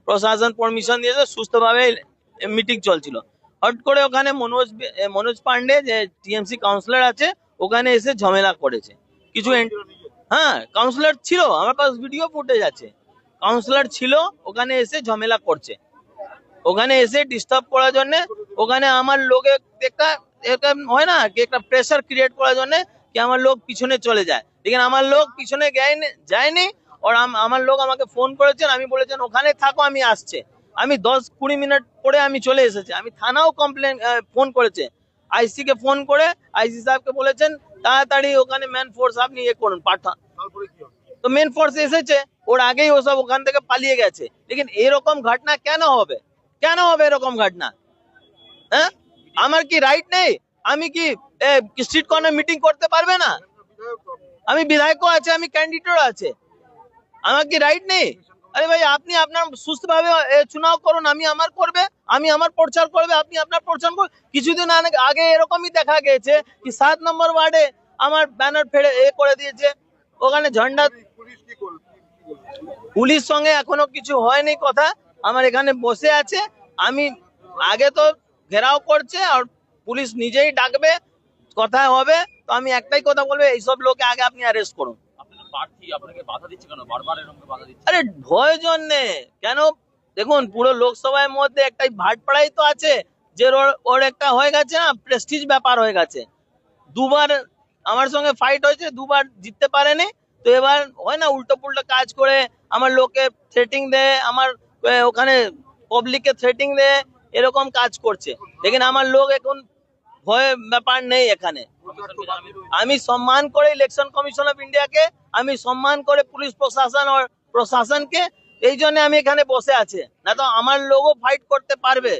প্রশাসন পারমিশন দিয়েছে, সুস্থভাবে মিটিং চলছিল। হট করে ওখানে মনোজ পান্ডে যে টিএমসি কাউন্সিলর আছে ওখানে এসে ঝামেলা করেছে কিছু। হ্যাঁ, কাউন্সিলর ছিল, আমার কাছে ভিডিও ফুটেজ আছে। কাউন্সিলর ছিল, ওখানে এসে ঝামেলা করছে, ওখানে এসে ডিস্টার্ব করার জন্য, ওখানে আমার লোকে একটা একটা হয় না কি একটা প্রেসার ক্রিয়েট করার জন্য কি আমার লোক পিছনে চলে যায়। দেখেন আমার লোক পিছনে যায়নি। আর আমার লোক আমাকে ফোন করেছেন, আমি বলেছেন ওখানে থাকো, আমি আসছে। আমি 10-20 মিনিট পরে আমি চলে এসেছি। আমি থানাও কমপ্লেন ফোন করেছে, আইসি কে ফোন করে আইসি সাহেবকে বলেছেন তাড়াতাড়ি ওখানে ম্যান ফোর্স আপনি করুন, পাঠান। তো মেন ফোর্স এসেছে, ওর আগেই ওসব ওখান থেকে পালিয়ে গেছে। লেকিন এরকম ঘটনা কেন হবে? কেন হবে এরকম ঘটনা? হ্যাঁ, আমার কি রাইট নেই? আমি কি স্ট্রিট কর্নার মিটিং করতে পারবে না? আমি বিধায়কও আছে, আমি ক্যান্ডিডেটও আছে, আমার কি রাইট নেই? আরে ভাই, আপনি আপনার সুস্থভাবে চুনাও করুন, আমি আমার করবে, আমি আমার প্রচার করবে, আপনি আপনার প্রচার করুন। কিছুদিন আগে এরকমই দেখা গেছে কি 7 নম্বর ওয়ার্ডে আমার ব্যানার ফেলে করে দিয়েছে, ওখানে ঝন্ডা। পুলিশ সঙ্গে এখনো কিছু হয়নি কথা, আমার এখানে বসে আছে। আমি আগে তো ঘেরাও করছে আর পুলিশ নিজেই ডাকবে, কথা হবে। তো আমি একটাই কথা বলবো, এইসব লোকে আগে আপনি অ্যারেস্ট করুন। আরে ভয় জন্যে কেন? দেখুন, পুরো লোকসভার মধ্যে একটাই ভাটপাড়াই তো আছে যে ওর একটা হয়ে গেছে না, প্রেস্টিজ ব্যাপার হয়ে গেছে। দুবার আমার সঙ্গে ফাইট হয়েছে, দুবার জিততে পারেনি। তো এবার হয় না উল্টো পুল্টো কাজ করে আমার লোককে থ্রেটিং দেয়, আমার ওখানে পাবলিককে থ্রেটিং দেয়, এরকম কাজ করছে। দেখেন আমার লোক এখন ভয় ব্যাপার নেই এখানে। আমি সম্মান করে ইলেকশন কমিশন অফ ইন্ডিয়াকে, আমি সম্মান করে পুলিশ প্রশাসন আর প্রশাসনকে, এই জন্য আমি এখানে বসে আছে। না তো আমার লোকও ফাইট করতে পারবে।